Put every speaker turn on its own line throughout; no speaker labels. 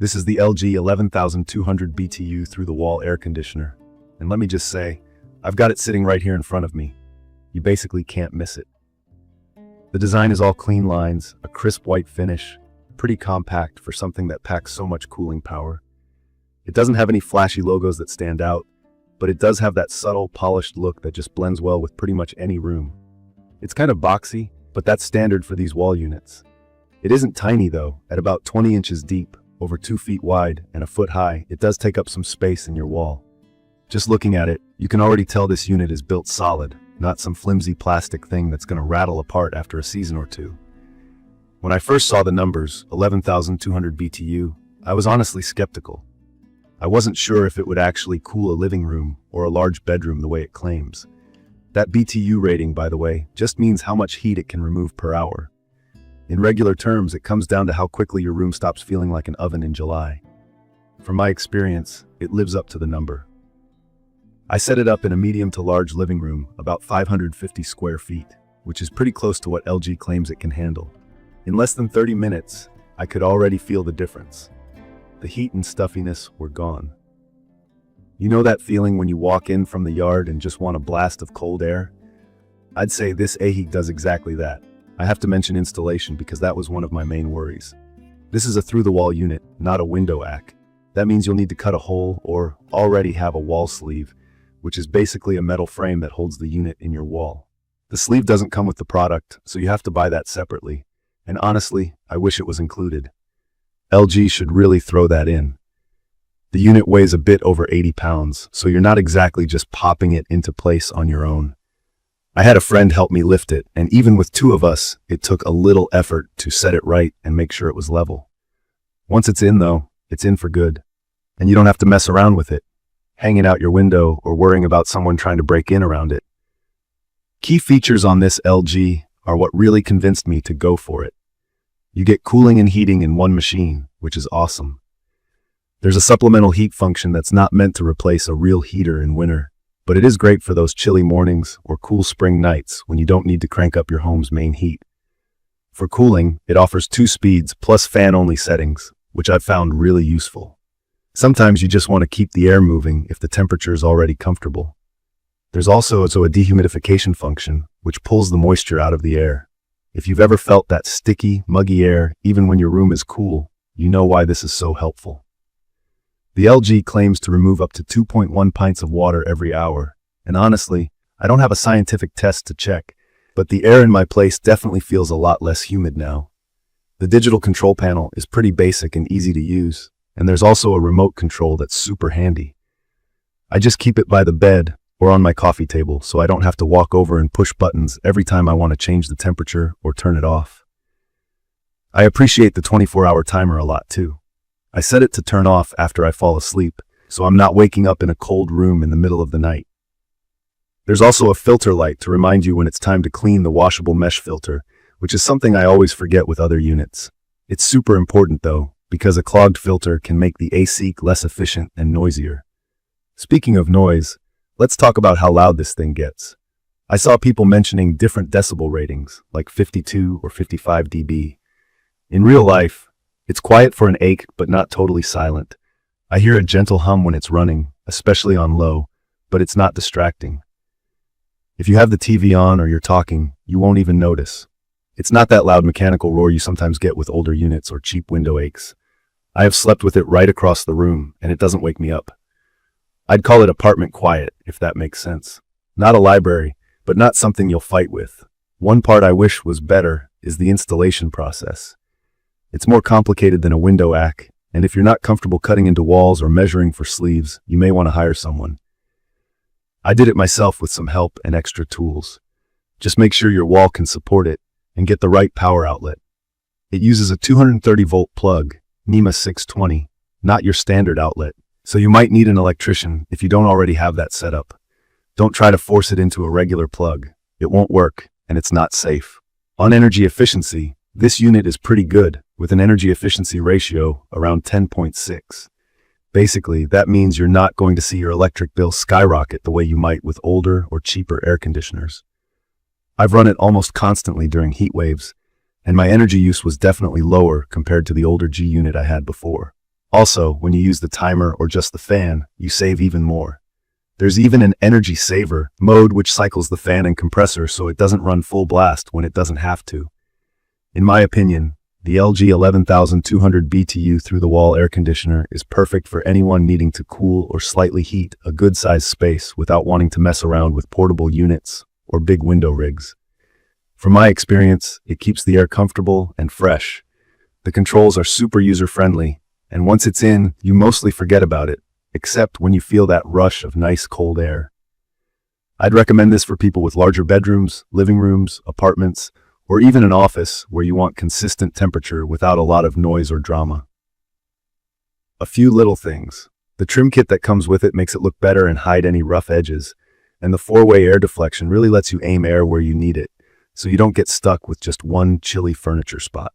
This is the LG 11200 BTU through-the-wall air conditioner. And let me just say, I've got it sitting right here in front of me. You basically can't miss it. The design is all clean lines, a crisp white finish, pretty compact for something that packs so much cooling power. It doesn't have any flashy logos that stand out, but it does have that subtle, polished look that just blends well with pretty much any room. It's kind of boxy, but that's standard for these wall units. It isn't tiny though. At about 20 inches deep, over 2 feet wide, and a foot high, it does take up some space in your wall. Just looking at it, you can already tell this unit is built solid, not some flimsy plastic thing that's going to rattle apart after a season or two. When I first saw the numbers, 11,200 BTU, I was honestly skeptical. I wasn't sure if it would actually cool a living room or a large bedroom the way it claims. That BTU rating, by the way, just means how much heat it can remove per hour. In regular terms, it comes down to how quickly your room stops feeling like an oven in July. From my experience, it lives up to the number. I set it up in a medium to large living room, about 550 square feet, which is pretty close to what LG claims it can handle. In less than 30 minutes, I could already feel the difference. The heat and stuffiness were gone. You know that feeling when you walk in from the yard and just want a blast of cold air? I'd say this AHEEG does exactly that. I have to mention installation because that was one of my main worries. This is a through-the-wall unit, not a window ack. That means you'll need to cut a hole or already have a wall sleeve, which is basically a metal frame that holds the unit in your wall. The sleeve doesn't come with the product, so you have to buy that separately. And honestly, I wish it was included. LG should really throw that in. The unit weighs a bit over 80 pounds, so you're not exactly just popping it into place on your own. I had a friend help me lift it, and even with two of us, it took a little effort to set it right and make sure it was level. Once it's in though, it's in for good. And you don't have to mess around with it, hanging out your window or worrying about someone trying to break in around it. Key features on this LG are what really convinced me to go for it. You get cooling and heating in one machine, which is awesome. There's a supplemental heat function that's not meant to replace a real heater in winter, but it is great for those chilly mornings or cool spring nights when you don't need to crank up your home's main heat. For cooling, it offers 2 speeds plus fan-only settings, which I've found really useful. Sometimes you just want to keep the air moving if the temperature is already comfortable. There's also a dehumidification function, which pulls the moisture out of the air. If you've ever felt that sticky, muggy air, even when your room is cool, you know why this is so helpful. The LG claims to remove up to 2.1 pints of water every hour, and honestly, I don't have a scientific test to check, but the air in my place definitely feels a lot less humid now. The digital control panel is pretty basic and easy to use, and there's also a remote control that's super handy. I just keep it by the bed or on my coffee table so I don't have to walk over and push buttons every time I want to change the temperature or turn it off. I appreciate the 24-hour timer a lot too. I set it to turn off after I fall asleep, so I'm not waking up in a cold room in the middle of the night. There's also a filter light to remind you when it's time to clean the washable mesh filter, which is something I always forget with other units. It's super important though, because a clogged filter can make the AC less efficient and noisier. Speaking of noise, let's talk about how loud this thing gets. I saw people mentioning different decibel ratings, like 52 or 55 dB. In real life, it's quiet for an ache, but not totally silent. I hear a gentle hum when it's running, especially on low, but it's not distracting. If you have the TV on or you're talking, you won't even notice. It's not that loud mechanical roar you sometimes get with older units or cheap window aches. I have slept with it right across the room, and it doesn't wake me up. I'd call it apartment quiet, if that makes sense. Not a library, but not something you'll fight with. One part I wish was better is the installation process. It's more complicated than a window ack, and if you're not comfortable cutting into walls or measuring for sleeves, you may want to hire someone. I did it myself with some help and extra tools. Just make sure your wall can support it and get the right power outlet. It uses a 230-volt plug, NEMA 620, not your standard outlet, so you might need an electrician if you don't already have that set up. Don't try to force it into a regular plug. It won't work, and it's not safe. On energy efficiency, this unit is pretty good, with an energy efficiency ratio around 10.6. Basically, that means you're not going to see your electric bill skyrocket the way you might with older or cheaper air conditioners. I've run it almost constantly during heat waves, and my energy use was definitely lower compared to the older G unit I had before. Also, when you use the timer or just the fan, you save even more. There's even an energy saver mode which cycles the fan and compressor so it doesn't run full blast when it doesn't have to. In my opinion, the LG 11200 BTU through-the-wall air conditioner is perfect for anyone needing to cool or slightly heat a good-sized space without wanting to mess around with portable units or big window rigs. From my experience, it keeps the air comfortable and fresh. The controls are super user-friendly, and once it's in, you mostly forget about it, except when you feel that rush of nice cold air. I'd recommend this for people with larger bedrooms, living rooms, apartments, or even an office where you want consistent temperature without a lot of noise or drama. A few little things. The trim kit that comes with it makes it look better and hide any rough edges, and the 4-way air deflection really lets you aim air where you need it, so you don't get stuck with just one chilly furniture spot.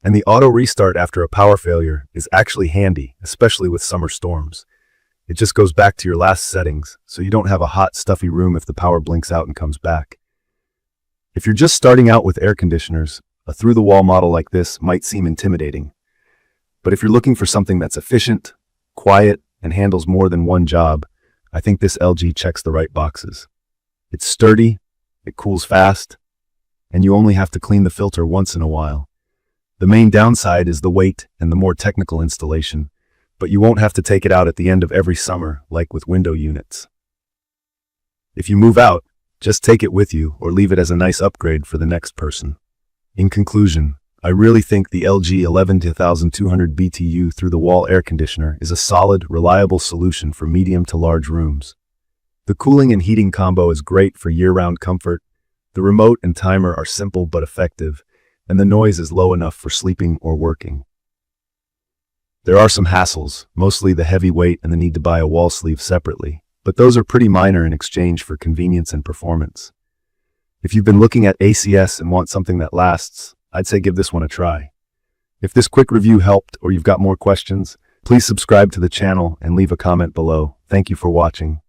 And the auto restart after a power failure is actually handy, especially with summer storms. It just goes back to your last settings, so you don't have a hot, stuffy room if the power blinks out and comes back. If you're just starting out with air conditioners, a through-the-wall model like this might seem intimidating. But if you're looking for something that's efficient, quiet, and handles more than one job, I think this LG checks the right boxes. It's sturdy, it cools fast, and you only have to clean the filter once in a while. The main downside is the weight and the more technical installation, but you won't have to take it out at the end of every summer like with window units. If you move out, just take it with you or leave it as a nice upgrade for the next person. In conclusion, I really think the LG 11200 BTU through-the-wall air conditioner is a solid, reliable solution for medium to large rooms. The cooling and heating combo is great for year-round comfort, the remote and timer are simple but effective, and the noise is low enough for sleeping or working. There are some hassles, mostly the heavy weight and the need to buy a wall sleeve separately, but those are pretty minor in exchange for convenience and performance. If you've been looking at ACS and want something that lasts, I'd say give this one a try. If this quick review helped or you've got more questions, please subscribe to the channel and leave a comment below. Thank you for watching.